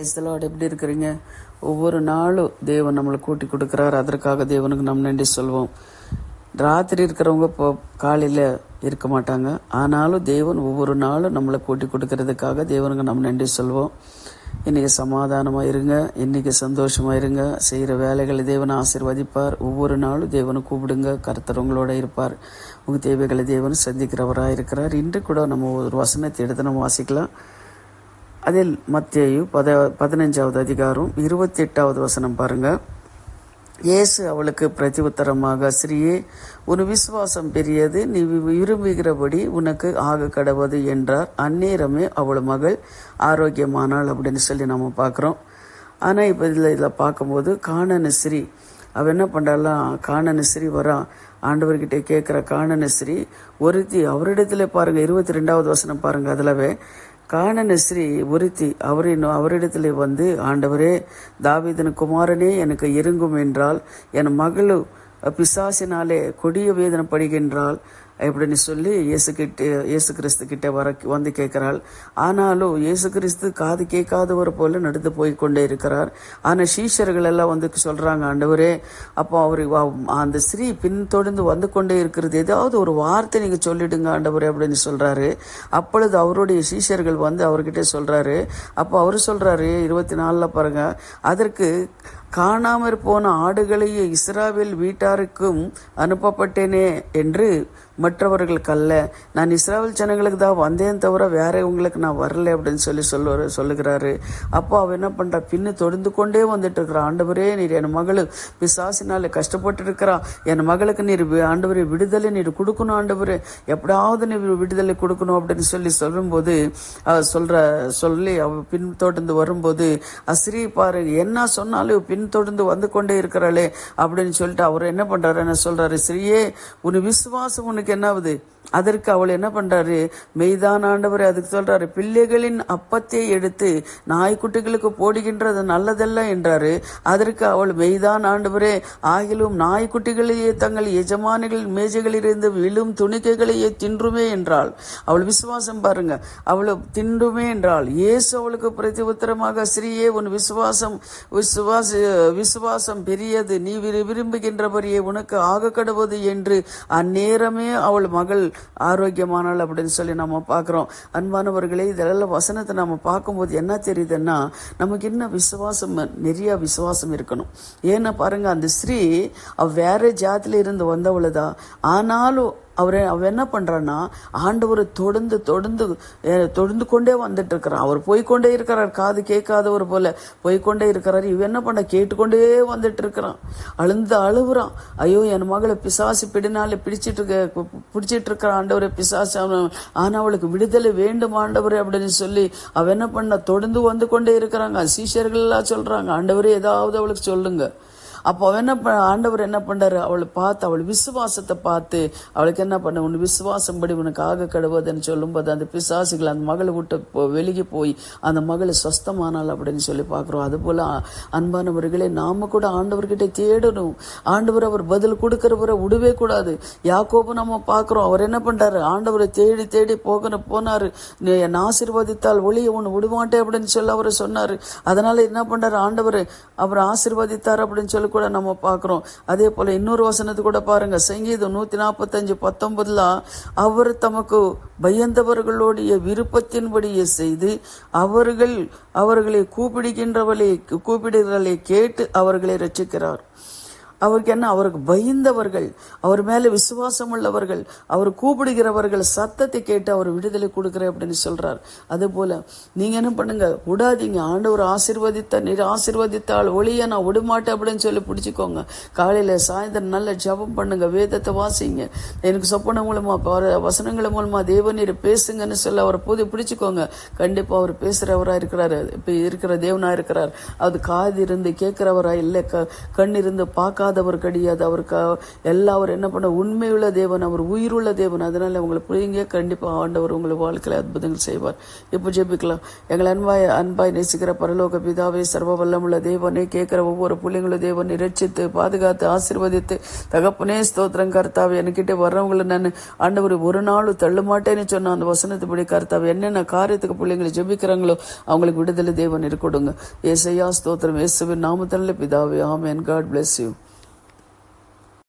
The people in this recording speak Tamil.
எப்படி இருக்கிறீங்க? ஒவ்வொரு நாளும் தேவன் நம்மளை கூட்டி கொடுக்கிறார். அதற்காக தேவனுக்கு நம்ம நன்றி சொல்வோம். ராத்திரி இருக்கிறவங்க இப்போ காலையில் இருக்க மாட்டாங்க. ஆனாலும் தேவன் ஒவ்வொரு நாளும் நம்மளை கூட்டி கொடுக்கறதுக்காக தேவனுக்கு நம்ம நன்றி சொல்வோம். இன்றைக்கி சமாதானமாக இருங்க, இன்றைக்கி சந்தோஷமாக இருங்க. செய்கிற வேலைகளை தேவனை ஆசீர்வதிப்பார். ஒவ்வொரு நாளும் தேவனை கூப்பிடுங்க. கர்த்தர் உங்களோட இருப்பார். உங்கள் தேவைகளை தேவன் சந்திக்கிறவராக இருக்கிறார். இன்று கூட நம்ம ஒரு வசனத்தை எடுத்து நம்ம வாசிக்கலாம். அதில் மத்தேயு 15வது அதிகாரம் 28வது வசனம் பாருங்க. இயேசு அவளுக்கு பிரதியுத்தரமாக, ஸ்ரீயே, உன் விசுவாசம் பெரியது, நீ விரும்புகிறபடி உனக்கு ஆக கடவது என்றார். அந்நேரமே அவள் மகள் ஆரோக்கியமானாள் அப்படின்னு சொல்லி நம்ம பார்க்குறோம். ஆனால் இப்போ இதில் பார்க்கும்போது கானான ஸ்ரீ அவள் என்ன பண்ணுறாலாம், கானான ஸ்ரீ வரா ஆண்டவர்கிட்ட கேட்குற கானான ஸ்ரீ ஒருத்தி அவரிடத்துல பாருங்க, 22வது வசனம் பாருங்க. அதிலவே கானான ஸ்ரீ ஒருத்தி அவரிடத்துல வந்து, ஆண்டவரே, தாவீதின் குமாரனே, எனக்கு இறங்கும் என்றால், என் மகளு பிசாசினாலே கொடிய வேதனைப்படுகின்றாள் அப்படின்னு சொல்லி இயேசு கிறிஸ்து கிட்ட வந்து கேட்கிறாள். ஆனாலும் இயேசு கிறிஸ்து காது கேட்காதவர் போல நடந்து போய் கொண்டே இருக்கிறார். ஆனால் சீஷர்கள் எல்லாம் வந்து சொல்றாங்க, ஆண்டவரே, அப்போ அவர் அந்த ஸ்ரீ பின்தொடர்ந்து வந்து கொண்டே இருக்கிறது, ஏதாவது ஒரு வார்த்தை நீங்க சொல்லிடுங்க ஆண்டவரே அப்படின்னு சொல்றாரு. அப்பொழுது அவருடைய சீஷர்கள் வந்து அவர்கிட்ட சொல்றாரு. அப்போ அவர் சொல்றாரு 24 பாருங்க, அதற்கு காணாமற் போன ஆடுகளையே இஸ்ராவேல் வீட்டாருக்கும் அனுப்பப்பட்டேனே என்று மற்றவர்களுக்கு அல்ல, நான் இஸ்ராவேல் ஜனங்களுக்கு தான் வந்தேன் தவிர வேற உங்களுக்கு நான் வரல அப்படின்னு சொல்லுகிறாரு. அப்போ அவ என்ன பண்றா, பின்னு தொடர்ந்து கொண்டே வந்துட்டு இருக்கிறான். ஆண்டவரே, நீர் என் மகளு பிசாசினால கஷ்டப்பட்டு இருக்கிறா, என் மகளுக்கு நீர் ஆண்டவரே விடுதலை நீர் கொடுக்கணும், ஆண்டவரே எப்படியாவது நீர் விடுதலை கொடுக்கணும் அப்படின்னு சொல்லும்போது சொல்லி அவ பின் தொடர்ந்து வரும்போது, அஸ்ரீ பாரு, என்ன சொன்னாலும் பின் தொடர்ந்து வந்து கொண்டே இருக்கிறாளே அப்படின்னு சொல்லிட்டு அவர் என்ன பண்றாரு, என்ன சொல்றாரு, ஸ்ரீயே, உன் விசுவாசம் உனக்கு என்னாவது? அதற்கு அவள் என்ன பண்றாரு, மெய்தான் ஆண்டவரே. அதுக்கு சொல்றாரு, பிள்ளைகளின் அப்பத்தை எடுத்து நாய்க்குட்டிகளுக்கு போடுகின்றது நல்லதல்ல என்றாரு. அதற்கு அவள், மெய்தான் ஆண்டவரே, ஆகிலும் நாய்க்குட்டிகளையே தங்கள் எஜமானிகள் மேஜைகளிலிருந்து விழும் துணிக்கைகளையே தின்றுமே என்றாள். அவள் விசுவாசம் பாருங்க, அவளை தின்றுமே என்றாள். இயேசு அவளுக்கு பிரதி உத்தரமாக, ஸ்ரீயே, உன் விசுவாசம் பெரியது, நீ விரும்புகின்றபடியே உனக்கு ஆக கடவுது என்று அந்நேரமே அவள் மகள் ஆரோக்கியமானாள் அப்படின்னு சொல்லி நம்ம பார்க்கிறோம். அன்பானவர்களே, இதெல்லாம் வசனத்தை நம்ம பார்க்கும்போது என்ன தெரியுதுன்னா, நமக்கு இன்னும் விசுவாசம், நிறைய விசுவாசம் இருக்கணும். ஏன்னா பாருங்க, அந்த ஸ்ரீ வேற ஜாதியில இருந்து வந்தவளுதான். ஆனாலும் அவ என்ன பண்றான்னா, ஆண்டவர் தொடர்ந்து கொண்டே வந்துட்டு இருக்கிறார். அவர் போய்கொண்டே இருக்கிறார், காது கேட்காதவர் போல போய்கொண்டே இருக்கிறார். இவ என்ன பண்ண, கேட்டுக்கொண்டே வந்துட்டு இருக்கிறான். அழுகுறான், ஐயோ, என் மகளை பிசாசு பிடினாலே பிடிச்சிட்டு இருக்கிறான் ஆண்டவரை, பிசாசு. ஆனா அவளுக்கு விடுதலை வேண்டும் ஆண்டவரே அப்படின்னு சொல்லி அவ என்ன பண்ண, தொடர்ந்து வந்து கொண்டே இருக்கிறாங்க. சீஷர்கள் எல்லாம் சொல்றாங்க, ஆண்டவரே ஏதாவது அவளுக்கு சொல்லுங்க. அப்போ ஆண்டவர் என்ன பண்றாரு, அவளை பார்த்து, அவள் விசுவாசத்தை பார்த்து அவளுக்கு என்ன பண்ண, உன் விசுவாசம் படி உனக்கு ஆக கடவுதுன்னு சொல்லும்போது அந்த பிசாசுகள் அந்த மகளை விட்டு வெளியே போய் அந்த மகளை சொஸ்தமானாள் அப்படின்னு சொல்லி பார்க்கிறோம். அது போல அன்பானவர்களே, நாம கூட ஆண்டவர்கிட்ட தேடணும். ஆண்டவர் அவர் பதில் கொடுக்கிறவரை விடவே கூடாது. யாக்கோபு நம்ம பார்க்கிறோம், அவர் என்ன பண்றாரு, ஆண்டவரை தேடி தேடி போனாரு. என் ஆசீர்வதித்தால் ஒளிய ஒன்று விடுமாட்டேன் அப்படின்னு சொல்லி அவர் சொன்னாரு. அதனால என்ன பண்றாரு, ஆண்டவர் அவர் ஆசீர்வதித்தார் அப்படின்னு சொல்லி கூட நம்ம பார்க்கிறோம். அதே போல இன்னொரு வசனத்து கூட பாருங்க, சங்கீதம் 145:19, அவர் தமக்கு பயந்தவர்களுடைய விருப்பத்தின்படியே செய்து அவர்களை கூப்பிடுகிறவர்களை கேட்டு அவர்களை ரட்சிக்கிறார். அவருக்கு என்ன, அவருக்கு பயந்தவர்கள், அவர் மேல விசுவாசம் உள்ளவர்கள், அவர் கூப்பிடுகிறவர்கள் சத்தத்தை கேட்டு அவர் விடுதலை கொடுக்கிற அப்படின்னு சொல்றார். அது போல நீங்க என்ன பண்ணுங்க, விடாதீங்க. ஆண்டவர் ஆசீர்வதித்தால் ஒளிய நான் விடமாட்டேன் அப்படின்னு சொல்லி பிடிச்சிக்கோங்க. காலையில சாயந்தரம் நல்ல ஜபம் பண்ணுங்க, வேதத்தை வாசிங்க, எனக்கு சொப்பன மூலமா வசனங்கள் மூலமா தேவநீர் பேசுங்கன்னு சொல்ல அவரை பிடிச்சிக்கோங்க. கண்டிப்பா அவர் பேசுறவரா இருக்கிறாரு, இப்ப இருக்கிற தேவனா இருக்கிறார். அது காது இருந்து கேட்கிறவரா இல்ல, கண் இருந்து பார்க்காத பொல்லாதவர் கிடையாது. அவருக்கு எல்லாம் அவர் என்ன பண்ண உண்மையுள்ள தேவன், அவர் உயிருள்ள தேவன். அதனால உங்களை பிள்ளைங்க கண்டிப்பா ஆண்டவர் உங்களை வாழ்க்கையில அற்புதங்கள் செய்வார். இப்போ ஜெபிக்கலாம். எங்களை அன்பாய் நேசிக்கிற பரலோக பிதாவே, சர்வ வல்லமுள்ள தேவனே, கேட்கிற ஒவ்வொரு பிள்ளைங்களும் தேவனை இரட்சித்து பாதுகாத்து ஆசீர்வதித்து தகப்பனே ஸ்தோத்திரம் கர்த்தாவே. என்கிட்ட வர்றவங்களை நான் ஆண்டவர் ஒரு நாளும் தள்ள மாட்டேன்னு சொன்ன அந்த வசனத்துப்படி கர்த்தாவே என்னென்ன காரியத்துக்கு பிள்ளைங்களை ஜெபிக்கிறாங்களோ அவங்களுக்கு விடுதலை தேவன் இருக்கொடுங்க. ஏசையா ஸ்தோத்திரம், இயேசுவின் நாமத்தினாலே பிதாவே, ஆமென். God bless you.